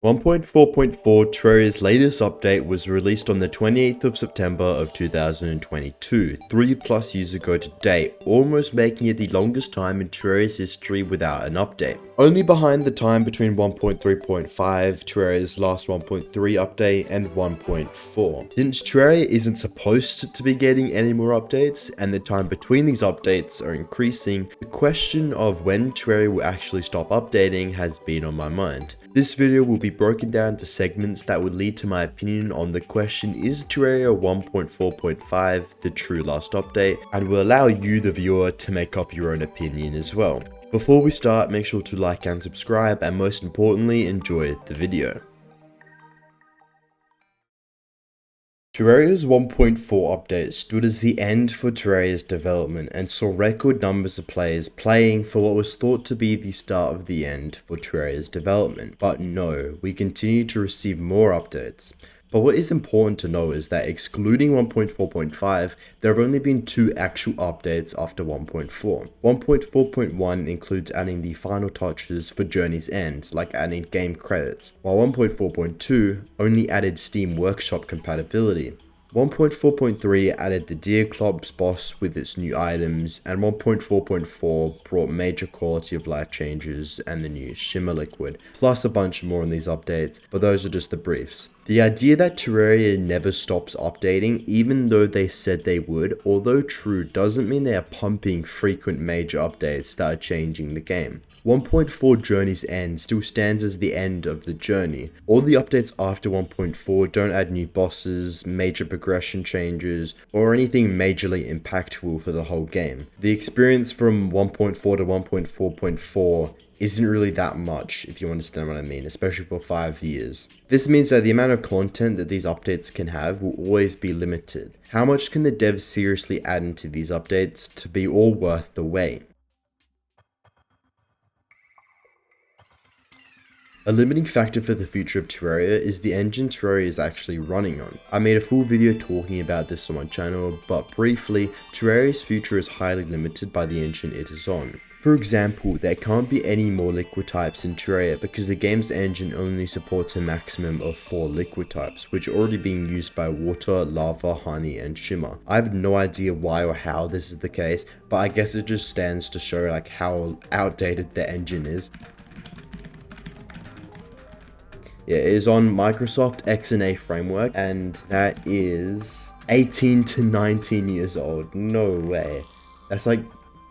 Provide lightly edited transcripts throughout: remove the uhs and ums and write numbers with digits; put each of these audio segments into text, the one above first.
1.4.4 Terraria's latest update was released on the 28th of September of 2022, 3+ years ago today, almost making it the longest time in Terraria's history without an update. Only behind the time between 1.3.5, Terraria's last 1.3 update, and 1.4. Since Terraria isn't supposed to be getting any more updates, and the time between these updates are increasing, the question of when Terraria will actually stop updating has been on my mind. This video will be broken down into segments that would lead to my opinion on the question, is Terraria 1.4.5 the true last update, and will allow you, the viewer, to make up your own opinion as well. Before we start, make sure to like and subscribe, and most importantly, enjoy the video. Terraria's 1.4 update stood as the end for Terraria's development and saw record numbers of players playing for what was thought to be the start of the end for Terraria's development. But no, we continue to receive more updates. But what is important to know is that excluding 1.4.5, there have only been 2 actual updates after 1.4. 1.4.1 includes adding the final touches for Journey's End, like adding game credits, while 1.4.2 only added Steam Workshop compatibility. 1.4.3 added the Deer Club's boss with its new items, and 1.4.4 brought major quality of life changes and the new Shimmer Liquid, plus a bunch more on these updates, but those are just the briefs. The idea that Terraria never stops updating, even though they said they would, although true, doesn't mean they are pumping frequent major updates that are changing the game. 1.4 Journey's End still stands as the end of the journey. All the updates after 1.4 don't add new bosses, major progression changes, or anything majorly impactful for the whole game. The experience from 1.4 to 1.4.4 isn't really that much, if you understand what I mean, especially for 5 years. This means that the amount of content that these updates can have will always be limited. How much can the devs seriously add into these updates to be all worth the wait? A limiting factor for the future of Terraria is the engine Terraria is actually running on. I made a full video talking about this on my channel, but briefly, Terraria's future is highly limited by the engine it is on. For example, there can't be any more liquid types in Terraria because the game's engine only supports a maximum of 4 liquid types, which are already being used by water, lava, honey, and shimmer. I have no idea why or how this is the case, but I guess it just stands to show like how outdated the engine is. Yeah, it is on Microsoft XNA framework, and that is 18 to 19 years old. No way. That's like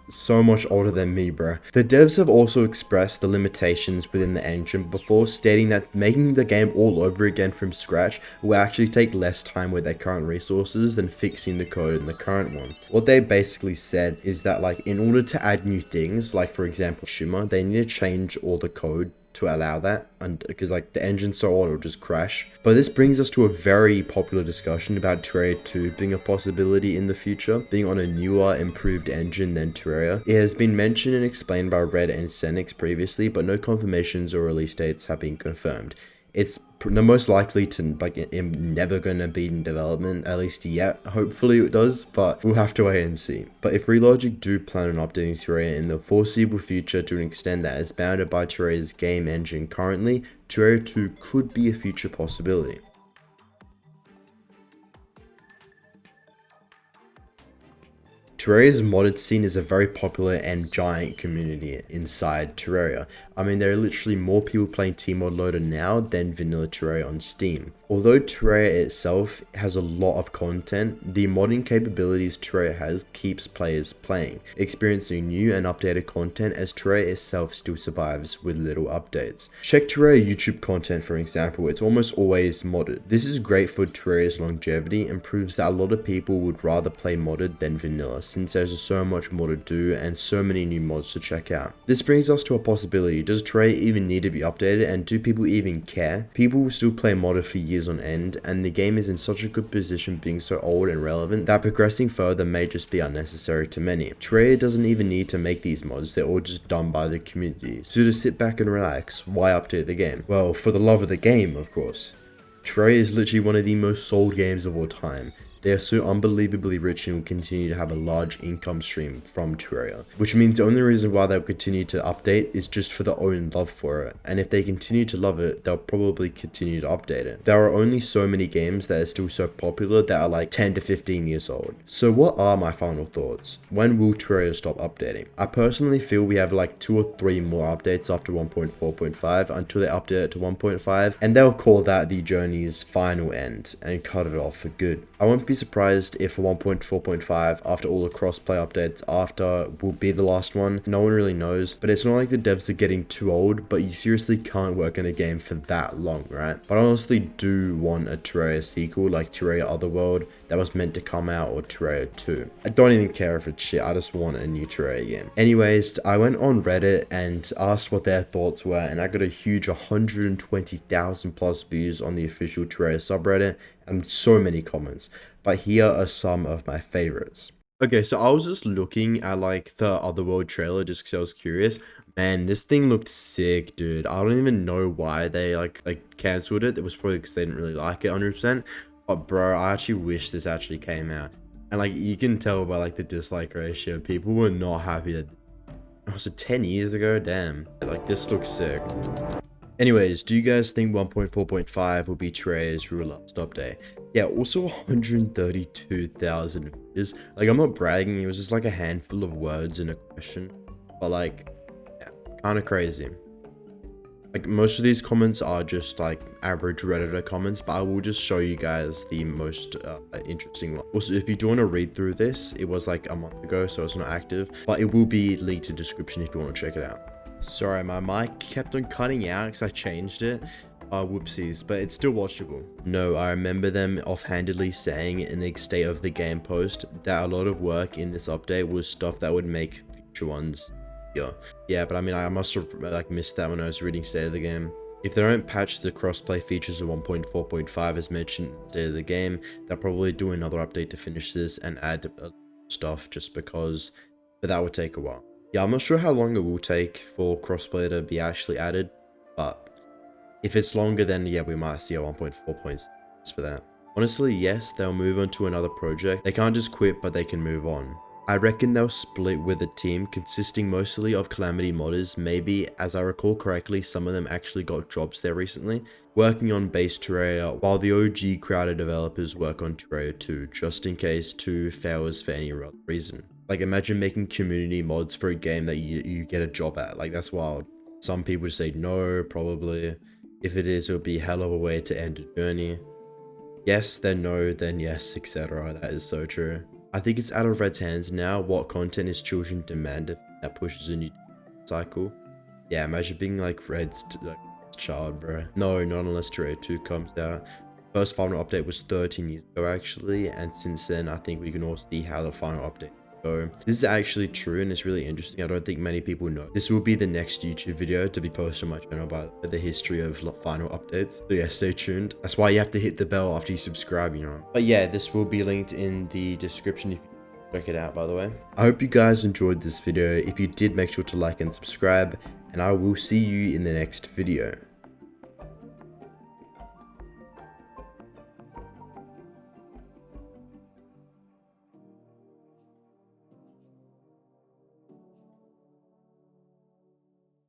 so much older than me, bro. The devs have also expressed the limitations within the engine before stating that making the game all over again from scratch will actually take less time with their current resources than fixing the code in the current one. What they basically said is that like in order to add new things, like for example Shimmer, they need to change all the code to allow that, and because like the engine's so old it'll just crash. But this brings us to a very popular discussion about Terraria 2 being a possibility in the future, being on a newer, improved engine than Terraria. It has been mentioned and explained by Red and Senix previously, but no confirmations or release dates have been confirmed. It's the most likely to like never gonna be in development, at least yet. Hopefully it does, but we'll have to wait and see. But if Relogic do plan on updating Terraria in the foreseeable future to an extent that is bounded by Terraria's game engine currently, Terraria 2 could be a future possibility. Terraria's modded scene is a very popular and giant community inside Terraria. I mean, there are literally more people playing Tmod Loader now than vanilla Terraria on Steam. Although Terraria itself has a lot of content, the modding capabilities Terraria has keeps players playing, experiencing new and updated content as Terraria itself still survives with little updates. Check Terraria YouTube content for example, it's almost always modded. This is great for Terraria's longevity and proves that a lot of people would rather play modded than vanilla, since there's so much more to do and so many new mods to check out. This brings us to a possibility. Does Terraria even need to be updated, and do people even care? People will still play modded for years on end, and the game is in such a good position being so old and relevant that progressing further may just be unnecessary to many. Terraria doesn't even need to make these mods, they're all just done by the community. So to sit back and relax, why update the game? Well, for the love of the game, of course. Terraria is literally one of the most sold games of all time. They are so unbelievably rich and will continue to have a large income stream from Terraria, which means the only reason why they'll continue to update is just for their own love for it. And if they continue to love it, they'll probably continue to update it. There are only so many games that are still so popular that are like 10 to 15 years old. So what are my final thoughts? When will Terraria stop updating? I personally feel we have like 2 or 3 more updates after 1.4.5 until they update it to 1.5, and they'll call that the journey's final end and cut it off for good. I won't be surprised if 1.4.5, after all the crossplay updates after, will be the last one. No one really knows, but it's not like the devs are getting too old, but you seriously can't work in a game for that long, right? But I honestly do want a Terraria sequel like Terraria Otherworld that was meant to come out, or Terraria 2. I don't even care if it's shit, I just want a new Terraria game. Anyways, I went on Reddit and asked what their thoughts were, and I got a huge 120,000 plus views on the official Terraria subreddit and so many comments. But here are some of my favorites. Okay, so I was just looking at like the Otherworld trailer just because I was curious. Man, this thing looked sick, dude. I don't even know why they like cancelled it. It was probably because they didn't really like it 100%. But bro, I actually wish this actually came out. And like you can tell by like the dislike ratio, people were not happy that it was 10 years ago. Damn, like this looks sick. Anyways, do you guys think 1.4.5 will be Terraria's real last update? Yeah, also 132,000 views. Like, I'm not bragging, it was just like a handful of words in a question. But like, yeah, kind of crazy. Like, most of these comments are just like average Redditor comments, but I will just show you guys the most interesting one. Also, if you do want to read through this, it was like a month ago, so it's not active, but it will be linked in the description if you want to check it out. Sorry, my mic kept on cutting out because I changed it. Whoopsies, but it's still watchable. No, I remember them offhandedly saying in a state of the game post that a lot of work in this update was stuff that would make future ones easier. Yeah, but I mean, I must have like missed that when I was reading state of the game. If they don't patch the crossplay features of 1.4.5 as mentioned in state of the game, they'll probably do another update to finish this and add stuff just because, but that would take a while. Yeah, I'm not sure how long it will take for crossplay to be actually added, but if it's longer, then yeah, we might see a 1.4.6 for that. Honestly, yes, they'll move on to another project. They can't just quit, but they can move on. I reckon they'll split with a team consisting mostly of Calamity modders. Maybe, as I recall correctly, some of them actually got jobs there recently, working on base Terraria, while the OG crowded developers work on Terraria 2, just in case 2 fails for any reason. Like, imagine making community mods for a game that you get a job at. Like, that's wild. Some people say no, probably. If it is, it would be a hell of a way to end a journey. Yes, then no, then yes, etc. That is so true. I think it's out of Red's hands now. What content is children demanded that pushes a new cycle? Yeah, imagine being like Red's child, bro. No, not unless Terraria 2 comes out. First final update was 13 years ago actually, and since then I think we can all see how the final update. So this is actually true and it's really interesting. I don't think many people know. This will be the next YouTube video to be posted on my channel about the history of final updates. So yeah, stay tuned. That's why you have to hit the bell after you subscribe, you know. But yeah, this will be linked in the description if you check it out, by the way. I hope you guys enjoyed this video. If you did, make sure to like and subscribe, and I will see you in the next video.